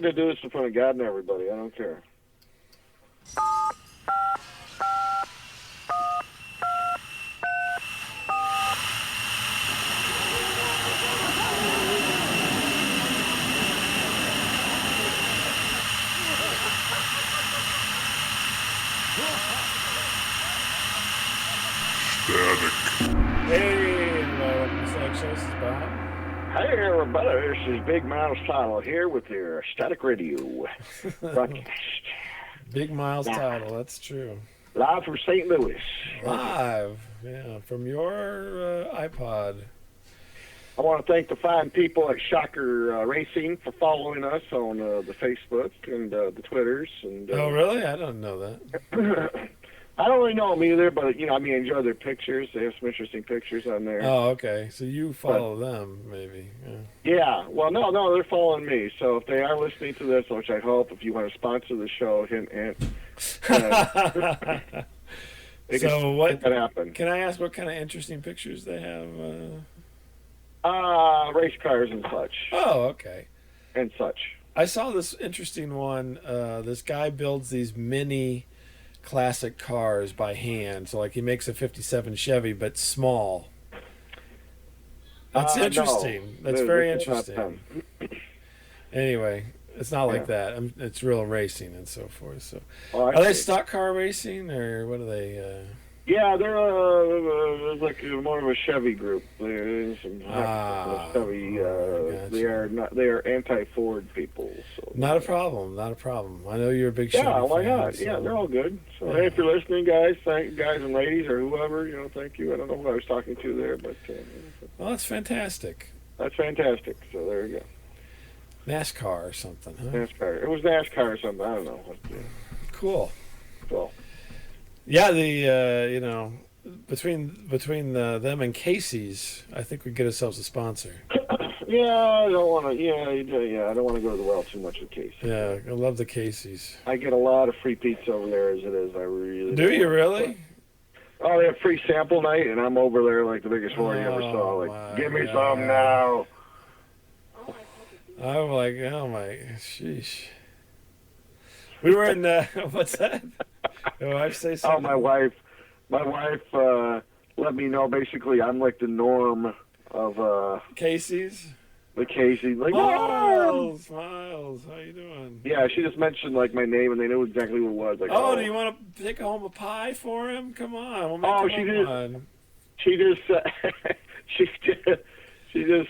going to do this in front of God and everybody. I don't care. Hey, welcome to Select Shows. This is Bob. Hey, everybody. This is Big Miles Title here with your Static Radio broadcast. Big Miles Title, that's true. Live from St. Louis. Live, yeah, from your iPod. I want to thank the fine people at Shocker Racing for following us on the Facebook and the Twitters. And oh, really? I don't know that. I don't really know them either, but, I enjoy their pictures. They have some interesting pictures on there. Oh, okay. So you follow them, maybe. Yeah. Well, no, they're following me. So if they are listening to this, which I hope, if you want to sponsor the show, hint. So what can happen? Can I ask what kind of interesting pictures they have? Race cars and such. Oh, okay. And such. I saw this interesting one. This guy builds these mini classic cars by hand. So, like, he makes a 57 Chevy, but small. That's interesting. No, That's very interesting. Anyway, it's not like that. It's real racing and so forth. So, are they stock car racing, or what are they? Yeah, they're like more of a Chevy group. There's some Chevy. Gotcha. They are anti-Ford people. So Not a problem. I know you're a big Chevy fan. Why not? So. Yeah, they're all good. So hey, if you're listening, guys, guys and ladies or whoever, thank you. I don't know who I was talking to there, but well, that's fantastic. That's fantastic. So there you go. NASCAR or something, huh? NASCAR. It was NASCAR or something. I don't know. Cool. Cool. Yeah, the between them and Casey's, I think we get ourselves a sponsor. Yeah, I don't want to. Yeah, I don't want to go to the well too much with Casey. Yeah, I love the Casey's. I get a lot of free pizza over there as it is. I really do. You really? Oh, they have free sample night, and I'm over there like the biggest whore you ever saw. Like, give me some now. I'm like, oh my, sheesh. We were in what's that? Did my wife say something? Oh, my wife let me know. Basically, I'm like the norm of Casey's. The Casey's, like Miles, how you doing? Yeah, she just mentioned like my name, and they knew exactly who it was. Like, do you want to take home a pie for him? Come on, we'll make she just said she just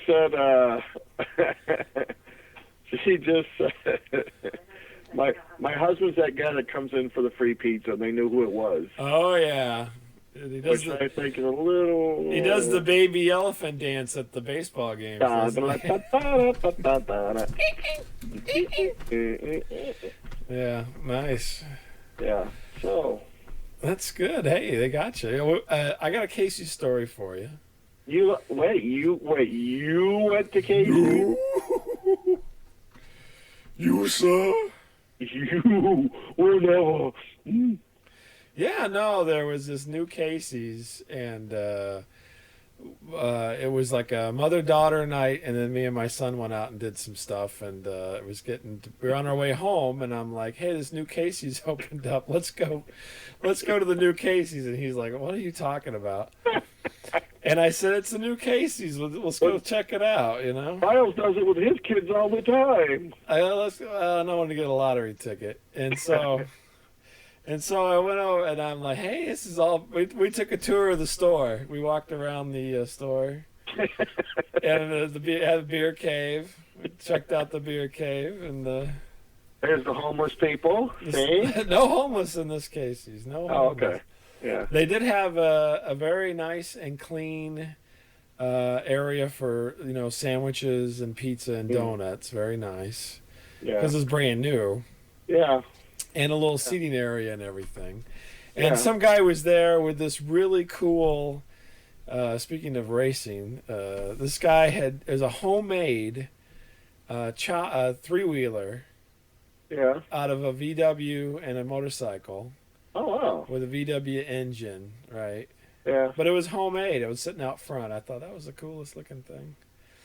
my husband's that guy that comes in for the free pizza, and they knew who it was. Oh yeah, he does. Which I think is a little. He does the baby elephant dance at the baseball games. Yeah, nice. Yeah, so that's good. Hey, they got you. I got a Casey story for you. You went to Casey? You, sir? You were never. Yeah, no, there was this new Casey's, and it was like a mother-daughter night, and then me and my son went out and did some stuff, and we were on our way home, and I'm like, hey, this new Casey's opened up. Let's go to the new Casey's. And he's like, what are you talking about? And I said, it's the new Casey's. Let's go check it out, Miles does it with his kids all the time. I wanted to get a lottery ticket. And so I went over, and I'm like, hey, this is all... We took a tour of the store. We walked around the store. And had a beer cave. We checked out the beer cave. And there's the homeless people. No homeless in this Casey's. No homeless. Oh, okay. Yeah. They did have a very nice and clean area for sandwiches and pizza and donuts. Very nice. Yeah. Because it's brand new. Yeah. And a little seating area and everything. And some guy was there with this really cool. Speaking of racing, this guy is a homemade three-wheeler. Yeah. Out of a VW and a motorcycle. Oh, wow. With a VW engine, right? Yeah. But it was homemade. It was sitting out front. I thought that was the coolest looking thing.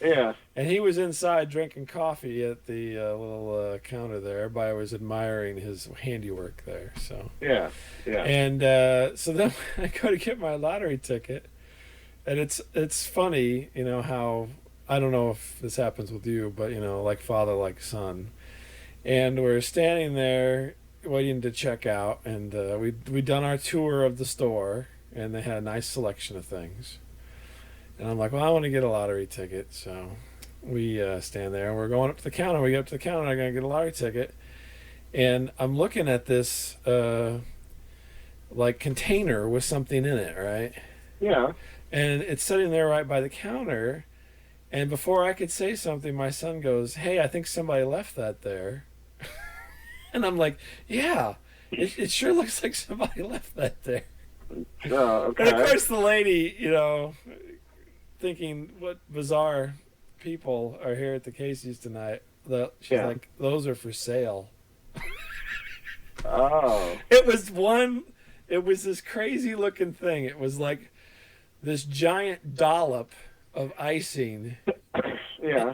Yeah. And he was inside drinking coffee at the little counter there. Everybody was admiring his handiwork there. So Yeah. Yeah. and so then I go to get my lottery ticket, and it's funny, how I don't know if this happens with you, but like father, like son, and we're standing there waiting to check out, and we'd done our tour of the store, and they had a nice selection of things. And I'm like, well, I want to get a lottery ticket. So we stand there, and we're going up to the counter. We get up to the counter, and I'm going to get a lottery ticket. And I'm looking at this, like, container with something in it, right? Yeah. And it's sitting there right by the counter. And before I could say something, my son goes, hey, I think somebody left that there. And I'm like, yeah, it sure looks like somebody left that there. Okay. And of course the lady, thinking what bizarre people are here at the Casey's tonight, she's like, those are for sale. Oh. It was this crazy looking thing. It was like this giant dollop of icing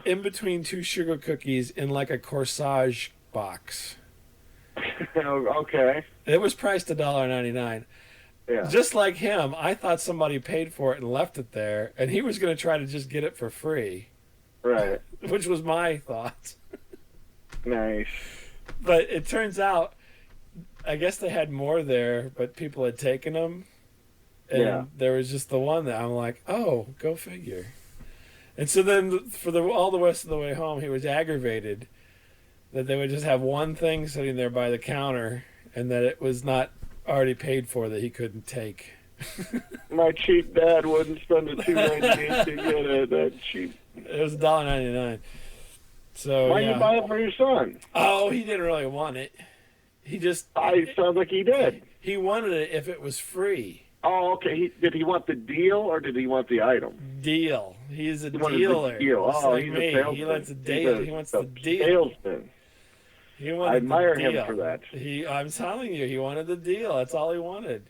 in between two sugar cookies in like a corsage box. Okay. It was priced $1.99. Yeah. Just like him, I thought somebody paid for it and left it there, and he was going to try to just get it for free. Right. Which was my thought. Nice. But it turns out, I guess they had more there, but people had taken them. And there was just the one that I'm like, oh, go figure. And so then for all the rest of the way home, he was aggravated that they would just have one thing sitting there by the counter and that it was not already paid for that he couldn't take. My cheap dad wouldn't spend a $2.98 to get it that cheap. It was $1.99. So why you buy it for your son? Oh, he didn't really want it. He just. It sounds like he did. He wanted it if it was free. Oh, okay. Did he want the deal or did he want the item? Deal. He's a dealer. Deal. Oh, like he's me. a salesman. He wants a deal. He wants the deal. Salesman. I admire him for that. I'm telling you, he wanted the deal. That's all he wanted.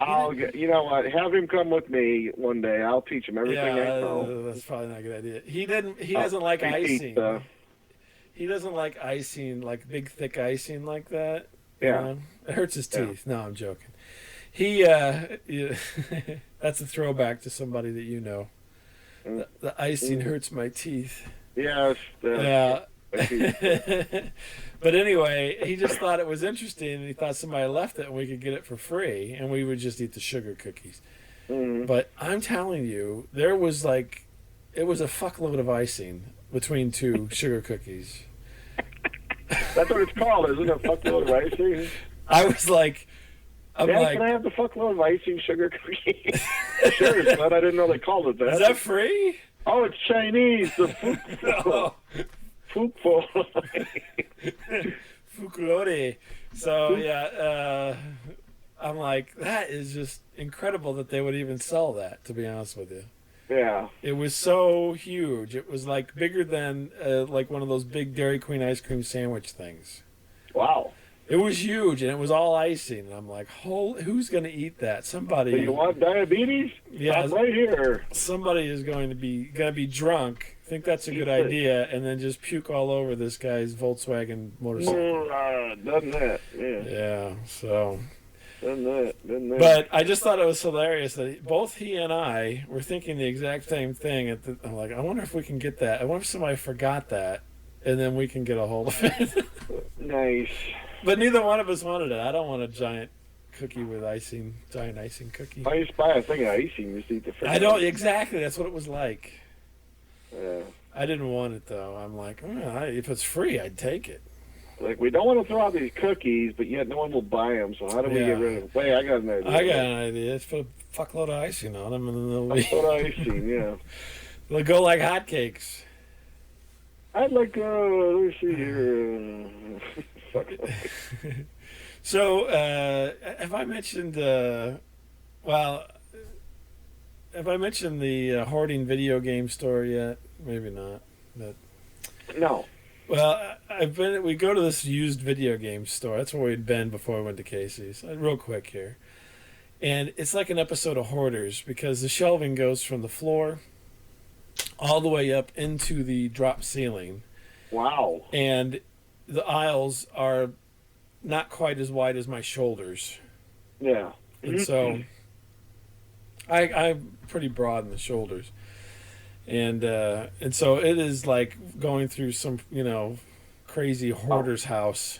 You know what? Have him come with me one day. I'll teach him everything I know. That's probably not a good idea. He doesn't like icing. He doesn't like icing, like big thick icing like that. Yeah. It hurts his teeth. No, I'm joking. That's a throwback to somebody that you know. The icing hurts my teeth. Yes. Yeah. But anyway, he just thought it was interesting, and he thought somebody left it and we could get it for free, and we would just eat the sugar cookies. But I'm telling you, it was a fuckload of icing between two sugar cookies. That's what it's called, isn't it? A fuckload of icing? I was like, can I have the fuckload of icing sugar cookies? Sure, but I didn't know they called it that. Is that free? Oh, it's Chinese. The Fukulore. So I'm like, that is just incredible that they would even sell that, to be honest with you. Yeah. It was so huge. It was like bigger than like one of those big Dairy Queen ice cream sandwich things. Wow. It was huge, and it was all icing. And I'm like, who's going to eat that? Somebody. Do you want diabetes? Yeah, I'm right here. Somebody is going to be drunk, think that's a good idea, and then just puke all over this guy's Volkswagen motorcycle. Doesn't that? Yeah. Yeah. So. Doesn't that? But I just thought it was hilarious that both he and I were thinking the exact same thing. I'm like, I wonder if we can get that. I wonder if somebody forgot that, and then we can get a hold of it. Nice. But neither one of us wanted it. I don't want a giant cookie with icing, giant icing cookie. I used to buy a thing of icing. Just eat the first. I don't exactly. That's what it was like. Yeah. I didn't want it though. I'm like, if it's free, I'd take it. Like, we don't want to throw out these cookies, but yet no one will buy them. So how do we get rid of them? Wait, I got an idea. Let's put a fuckload of icing on them, and then they'll fuckload of icing. Yeah. They'll go like hotcakes. I'd like let me see here. So, have I mentioned? Have I mentioned the hoarding video game store yet? Maybe not. But no. Well, we go to this used video game store. That's where we'd been before we went to Casey's. Real quick here, and it's like an episode of Hoarders because the shelving goes from the floor all the way up into the drop ceiling. Wow. And the aisles are not quite as wide as my shoulders. Yeah. And so I'm pretty broad in the shoulders. And so it is like going through some, crazy hoarder's house.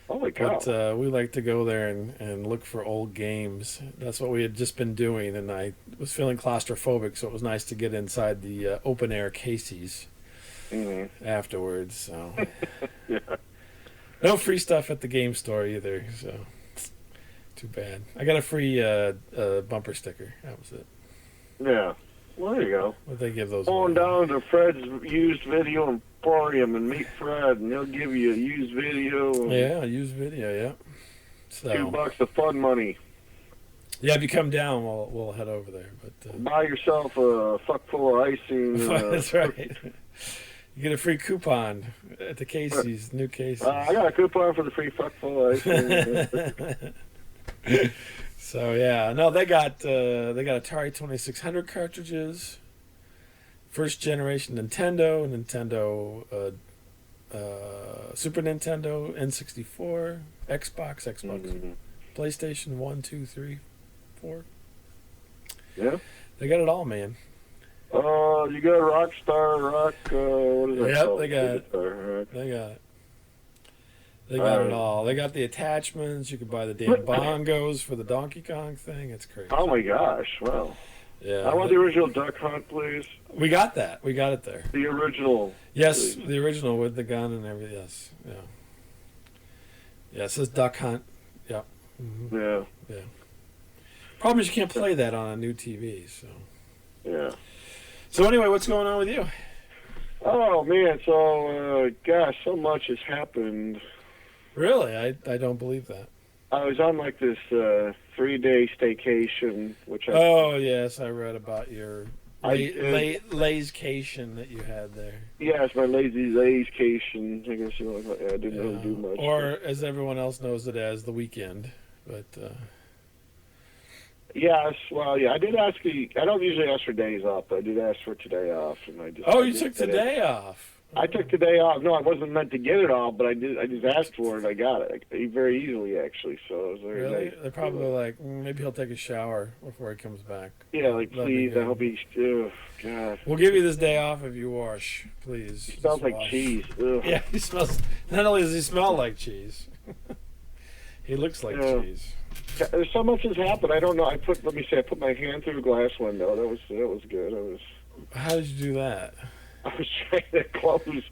Holy cow. But we like to go there and look for old games. That's what we had just been doing, and I was feeling claustrophobic, so it was nice to get inside the open-air Casey's afterwards. So Yeah. no free stuff at the game store either, so too bad. I got a free bumper sticker. That was it. Yeah. Well, there you go. What they give those? Go on away? down to Fred's used video emporium and meet Fred, and he'll give you a used video. Yeah, used video. Yeah. So $2 of fun money. yeah, if you come down, we'll head over there. But Buy yourself a fuck full of icing. that's right. You get a free coupon at the Casey's, new Casey's. I got a coupon for the free fuck full of icing. So yeah, no, they got Atari 2600 cartridges, first generation Nintendo, Super Nintendo, N64, Xbox, PlayStation 1, 2, 3, 4. Yeah. They got it all, man. You got Rock, what is that Yep, called? they got it. Right. They got it. They got it all. They got the attachments. You could buy the damn bongos for the Donkey Kong thing. It's crazy. Oh my gosh, wow. Yeah. I want the original Duck Hunt, please. We got that. We got it there. The original. Yes, please. the original with the gun and everything. Yes, yeah. Yeah, it says Duck Hunt. Yeah. Mm-hmm. Yeah. Yeah. Problem is you can't play that on a new TV. So. Yeah. So anyway, what's going on with you? Oh man, so gosh, so much has happened. Really, I don't believe that. I was on like this 3-day staycation, which Oh yes, I read about your lazecation that you had there. Yeah, it's my lazycation. I guess you know, I didn't really do much. Or as everyone else knows it as, the weekend. But yes, well, yeah, I did ask. I don't usually ask for days off, but I did ask for today off, and I just. Oh, you took today off. I took today off. No, I wasn't meant to get it off, but I did. I just asked for it. I got it very easily, actually. So it was very Really? nice. They're probably like, maybe he'll take a shower before he comes back. Yeah, like please. I hope he's. Oh, God. We'll give you this day off if you wash, please. He smells like wash. cheese. Ugh. Yeah, he smells. Not only does he smell like cheese, he looks like cheese. There's so much has happened. I don't know. I put my hand through a glass window. That was good. How did you do that? I was trying to close.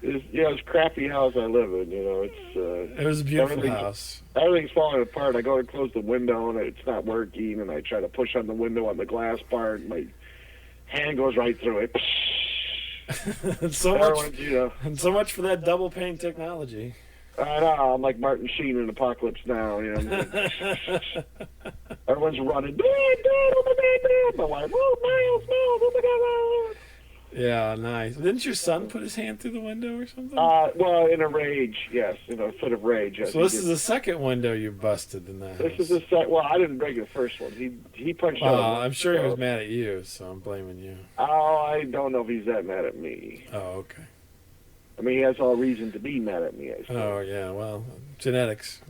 It's a crappy house I live in. It was a beautiful house. Everything's falling apart. I go to close the window and it's not working, and I try to push on the window on the glass part, and my hand goes right through it. so much for that double pane technology. I know. I'm like Martin Sheen in Apocalypse Now. Everyone's running. Dad, oh my God, Dad. My wife, Miles, oh my God. Yeah, nice. Didn't your son put his hand through the window or something? Well, in a rage, yes. In a fit of rage. Yes. So this is the second window you busted in that house. This is the second. Well, I didn't break the first one. He punched out. I'm sure he was mad at you, so I'm blaming you. Oh, I don't know if he's that mad at me. Oh, okay. I mean, he has all reason to be mad at me, I suppose. Oh, yeah, well, genetics.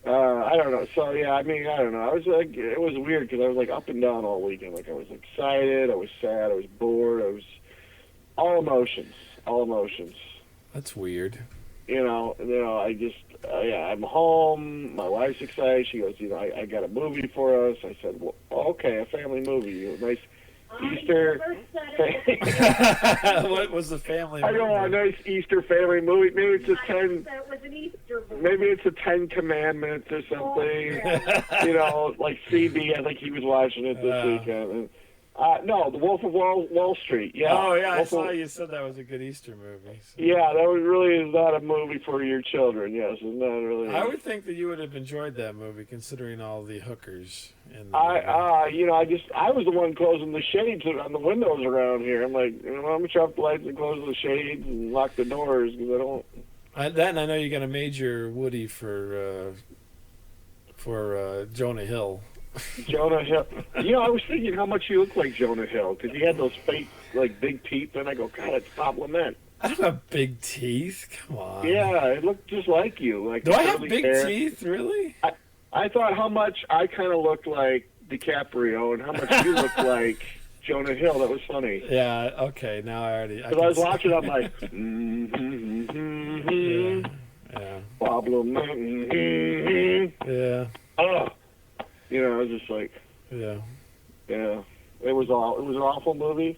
I don't know. So, yeah, I mean, I don't know. I was like, it was weird because I was like up and down all weekend. Like, I was excited, I was sad, I was bored, I was all emotions. That's weird. I just, I'm home. My wife's excited. She goes, I got a movie for us. I said, well, okay, a family movie. Nice Easter. What was the family movie? I know, a nice Easter family movie. Maybe it's just That was an Easter movie. Maybe it's a 10 Commandments or something. Like CB. I think he was watching it this weekend. No, The Wolf of Wall Street. Yeah. Oh yeah, I saw you said that was a good Easter movie. So. Yeah, that really is not a movie for your children. Yes, it's not really. I would think that you would have enjoyed that movie, considering all the hookers. I was the one closing the shades on the windows around here. I'm like, I'm gonna shut off the lights and close the shades and lock the doors because I don't. And I know you got a major Woody for Jonah Hill Jonah Hill. You know, I was thinking how much you look like Jonah Hill because he had those fake, like, big teeth. And I go, God, it's Bob Lament. I don't have big teeth. Come on. Yeah, it looked just like you. Like, Do I have big hair. teeth? Really? I thought how much I kind of looked like DiCaprio and how much you looked like Jonah Hill. That was funny. Yeah. Okay. Now I already. Because I was watching, I'm like, Yeah. Bob Lament. Yeah. Oh. You know, I was just like, Yeah. yeah. It was an awful movie.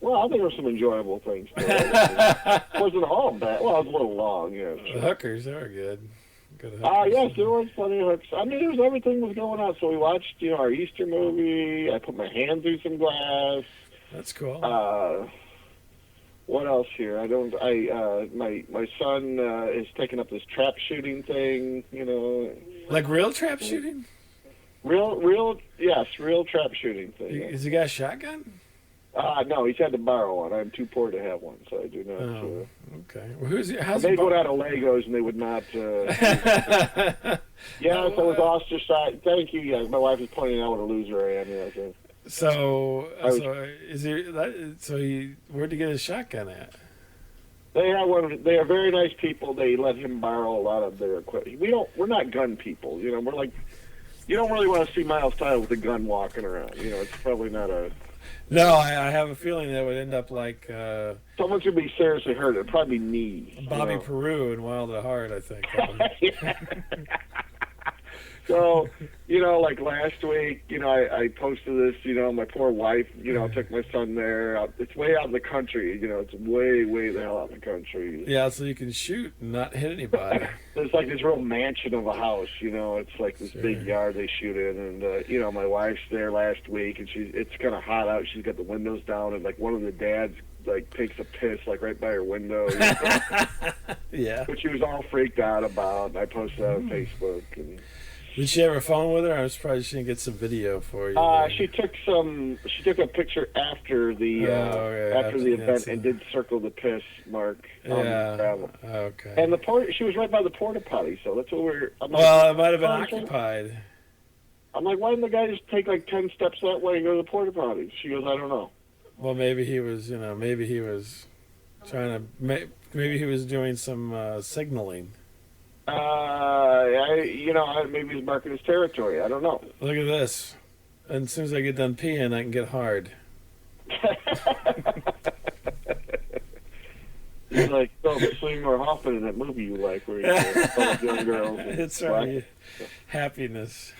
Well, I think there were some enjoyable things. It wasn't all bad. Well, it was a little long, yeah. The hookers, they were good. Good hookers. Yes, there was plenty of hooks. I mean, there was everything was going on. So we watched, you know, our Easter movie. I put my hand through some glass. That's cool. What else here? My son is taking up this trap shooting thing. You know, Like real trap shooting? real trap shooting thing. Yeah. Is he got a shotgun? No, he's had to borrow one. I'm too poor to have one, so I do not. Oh, okay. Well, how's they go out of Legos and they would not. Yeah, so it was ostracized. Thank you. Yeah, my wife is pointing out what a loser I am. Yeah, so. Where'd he get his shotgun at? They have one. They are very nice people. They let him borrow a lot of their equipment. We're not gun people. You know, we're like, you don't really want to see Miles Tyler with a gun walking around. You know, it's probably not a. No, I have a feeling that would end up like someone should be seriously hurt. It'd probably be me. Bobby Peru in Wild at Heart, I think. So, you know, like last week, you know, I posted this, you know, my poor wife, you know, took my son there. It's way out in the country, you know, it's way the hell out in the country. Yeah, so you can shoot and not hit anybody. There's like this real mansion of a house, you know, it's like this big yard they shoot in. And, you know, my wife's there last week and it's kind of hot out. She's got the windows down and like one of the dads like takes a piss like right by her window. You know? Yeah. But she was all freaked out about, and I posted that on Facebook. And did she have her phone with her? I was surprised she didn't get some video for you. She took a picture after the event and did circle the piss mark on the gravel. Okay. And she was right by the porta potty, so that's what we're. It might have been occupied. I'm like, why didn't the guy just take like 10 steps that way and go to the porta potty? She goes, I don't know. Well, maybe he was, maybe he was trying to, maybe he was doing some signaling. Maybe he's marking his territory. I don't know. Look at this. And as soon as I get done peeing, I can get hard. He's like Seymour Hoffman in that movie you like, where he's young girls. It's right. Happiness.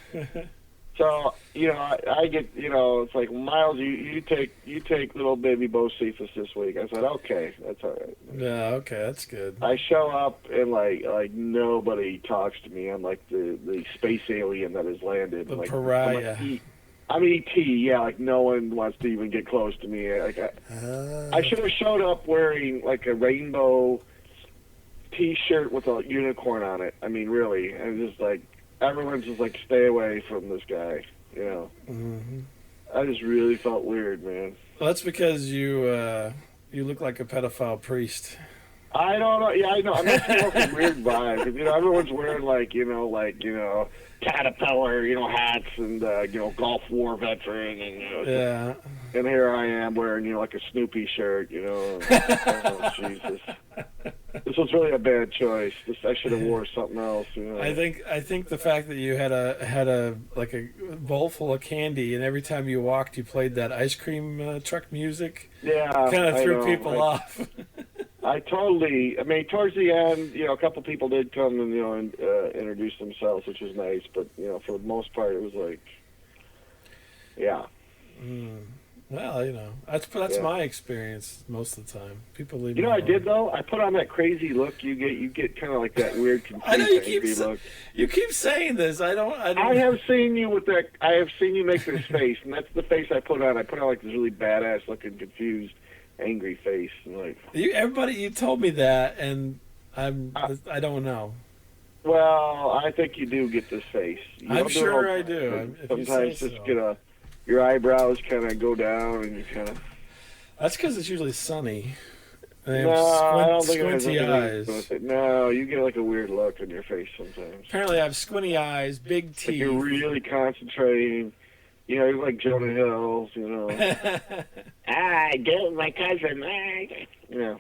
So, you know, I get, you know, it's like, Miles, you take little baby Bo Cephas this week. I said, okay, that's all right. Yeah, okay, that's good. I show up and like nobody talks to me. I'm like the space alien that has landed. The like, pariah. I'm E.T., yeah, like no one wants to even get close to me. Like I should have showed up wearing like a rainbow T-shirt with a unicorn on it. I mean, really, and just like, everyone's just like, stay away from this guy, you know. Mm-hmm. I just really felt weird, man. Well, that's because you look like a pedophile priest. I don't know. Yeah, I know. I'm not smoking weird vibes. You know, everyone's wearing like Caterpillar, you know, hats and Gulf War veteran and yeah. And here I am wearing like a Snoopy shirt, you know. Oh, Jesus. This was really a bad choice. I should have wore something else. You know? I think the fact that you had a bowl full of candy and every time you walked you played that ice cream truck music. Yeah, kind of threw people off. I mean, towards the end, you know, a couple people did come and introduce themselves, which was nice. But you know, for the most part, it was like, yeah. Well, you know, that's my experience most of the time. People leave. You know, I did though. I put on that crazy look. You get kind of like that weird, confused, I know look. You keep saying this. I don't. I have seen you with that. I have seen you make this face, and that's the face I put on. I put on like this really badass looking, confused, angry face, and like. You told me that, and I don't know. Well, I think you do get this face. I'm sure I do. Sometimes just your eyebrows kind of go down, and you kind of. That's because it's usually sunny. They have No, I don't think it has squinty anything to eyes. do with it. No, you get like a weird look on your face sometimes. Apparently, I have squinty eyes, big Like teeth. you're really concentrating. You know, you're like Jonah Hills, you know. I get my cousin. Yeah.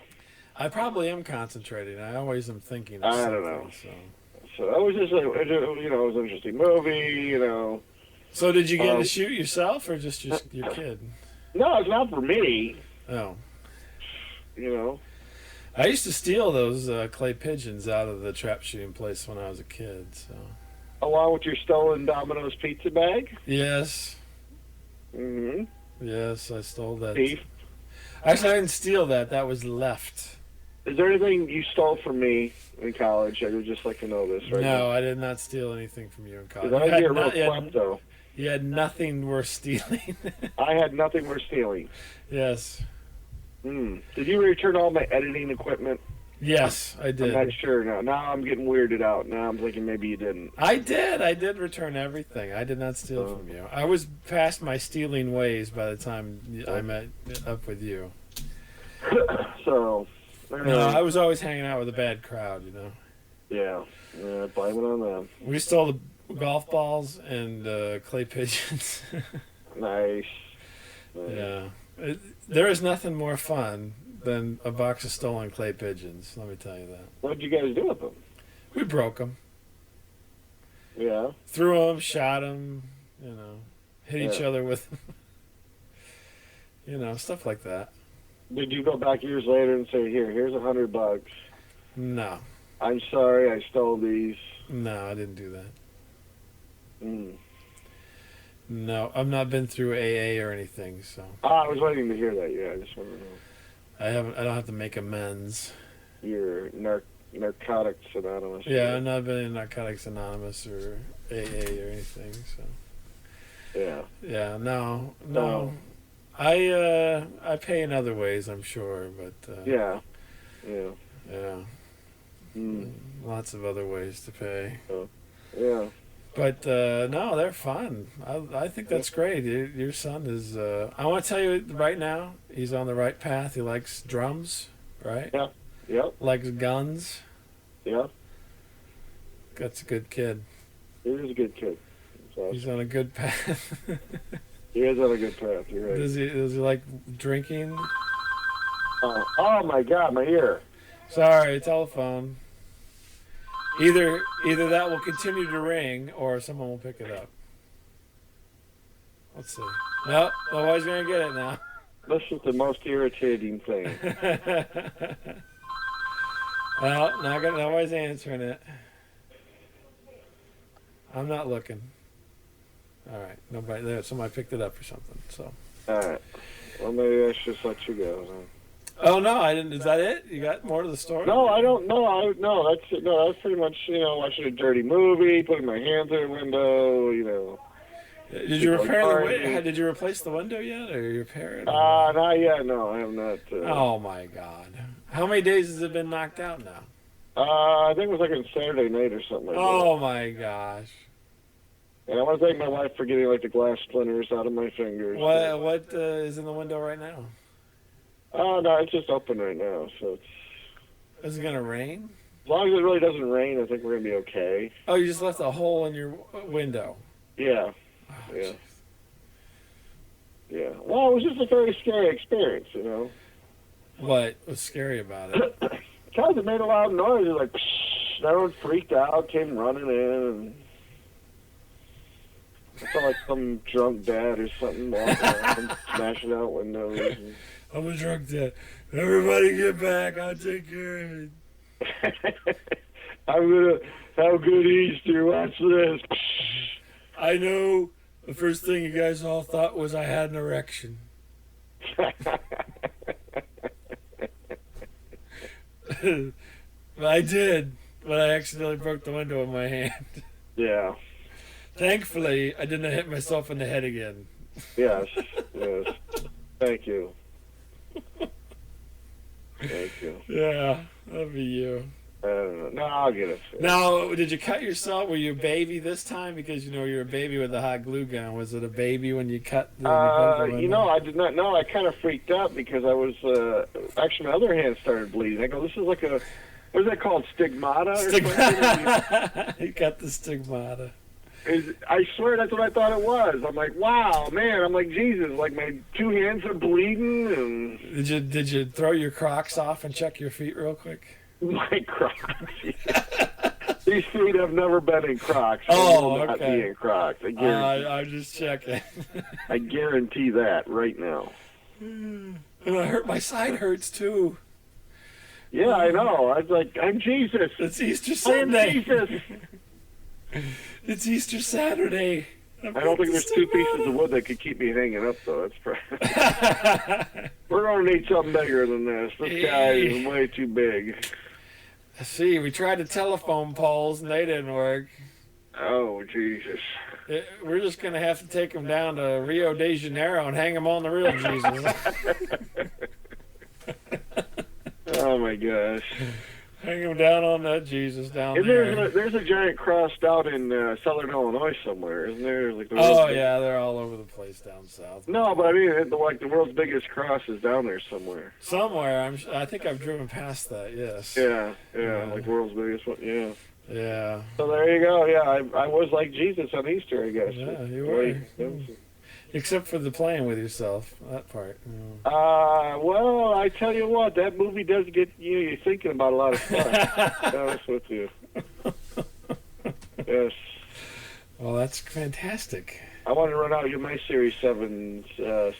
I probably am concentrating. I always am thinking of I something. don't know. So. So that was just, you know, it was an interesting movie, you know. So did you get to shoot yourself or just your kid? No, it's not for me, Oh. you know. I used to steal those clay pigeons out of the trap shooting place when I was a kid. So. Along with your stolen Domino's pizza bag. Yes. Mm-hmm. Yes, I stole that. Thief. Actually, I didn't steal that. That was left. Is there anything you stole from me in college? I would just like to know this right now. No, I did not steal anything from you in college. Because I get real klepto. You had nothing worth stealing. I had nothing worth stealing. Yes. Did you return all my editing equipment? Yes, I did. I'm not sure now. Now I'm getting weirded out. Now I'm thinking maybe you didn't. I did. I did return everything. I did not steal from you. I was past my stealing ways by the time I met up with you. So... No, I was always hanging out with a bad crowd, you know. Yeah, blame it on them. We stole the golf balls and clay pigeons. Nice. Yeah. There is nothing more fun than a box of stolen clay pigeons, let me tell you that. What did you guys do with them? We broke them. Yeah. Threw them, shot them, you know, hit each other with them. You know, stuff like that. Did you go back years later and say, here's $100? No. I'm sorry, I stole these. No, I didn't do that. Mm. No, I've not been through AA or anything, so. I was waiting to hear that. Yeah, I just want to know. I don't have to make amends. You're Narcotics Anonymous. Yeah, I've not been in Narcotics Anonymous or AA or anything, so. Yeah. Yeah, no. I pay in other ways, I'm sure, but Yeah. Lots of other ways to pay. Yeah. But no, they're fun. I think that's great. Your son is. I want to tell you right now, he's on the right path. He likes drums, right? Yeah. Yep. Likes guns. Yeah. That's a good kid. He is a good kid. Awesome. He's on a good path. He is on a good path. You're right. Does he like drinking? Oh my God, my ear. Sorry, telephone. Either that will continue to ring, or someone will pick it up. Let's see. Nope, nobody's gonna get it now. This is the most irritating thing. Well, nobody's answering it. I'm not looking. All right, nobody there. Somebody picked it up or something. So. All right. Well, maybe I should just let you go. Then. Oh no, I didn't. Is that it? You got more to the story? No, I don't know. That's pretty much watching a dirty movie, putting my hand through a window. Did you repair Did you replace the window yet, or you repair it? Not yet. No, I have not. Oh my God! How many days has it been knocked out now? I think it was like on Saturday night or something like that. Oh my gosh! And I want to thank my wife for getting like the glass splinters out of my fingers. What is in the window right now? Oh no, it's just open right now, so it's. Is it gonna rain? As long as it really doesn't rain, I think we're gonna be okay. Oh, you just left a hole in your window. Yeah. Oh, yeah. geez. Yeah. Well, it was just a very scary experience, What was scary about it? Because it made a loud noise. It was like, psh, everyone freaked out, came running in, and I felt like some drunk dad or something walking around and smashing out windows. And... I'm a drunk dad. Everybody get back. I'll take care of it. I'm going to have a good Easter. Watch this. I know the first thing you guys all thought was I had an erection. I did, but I accidentally broke the window with my hand. Yeah. Thankfully, I didn't hit myself in the head again. Yes. Thank you. Thank you. Yeah, that'd be you. I don't know. No, I'll get it fixed. Now, did you cut yourself? Were you a baby this time? Because, you're a baby with a hot glue gun. Was it a baby when you cut the I did not know. I kind of freaked out because I was, actually my other hand started bleeding. I go, this is like a, what is that called, stigmata or something? You got the stigmata. I swear that's what I thought it was. I'm like, wow, man. I'm like, Jesus, like my two hands are bleeding. And Did you throw your Crocs off and check your feet real quick? my Crocs. These feet have never been in Crocs. Oh, Not okay. be in Crocs. I guarantee. I'm just checking. I guarantee that right now. And I hurt. My side hurts too. Yeah, I know. I was like, I'm Jesus. It's Easter I'm Sunday. Jesus. It's Easter Saturday. I don't think there's two pieces of wood that could keep me hanging up, though. That's probably... We're going to need something bigger than this. This guy is way too big. See, we tried the telephone poles and they didn't work. Oh, Jesus. We're just going to have to take them down to Rio de Janeiro and hang them on the real Jesus. Oh, my gosh. Hang them down on that Jesus down there. There's a giant cross out in southern Illinois somewhere, isn't there? Like yeah, they're all over the place down south. No, but I mean, the world's biggest cross is down there somewhere. Somewhere, I think I've driven past that. Yes. Yeah, like world's biggest one. Yeah. Yeah. So there you go. Yeah, I was like Jesus on Easter, I guess. Yeah, you were. Except for the playing with yourself, that part. Well, I tell you what, that movie does get you thinking about a lot of stuff. To be honest with you. Yes. Well, that's fantastic. I wanted to run out and get my Series 7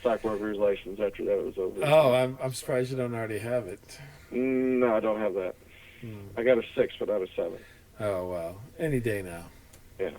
stockbroker's license after that was over. Oh, I'm surprised you don't already have it. No, I don't have that. I got a 6, but not a 7. Oh, well. Any day now. Yeah.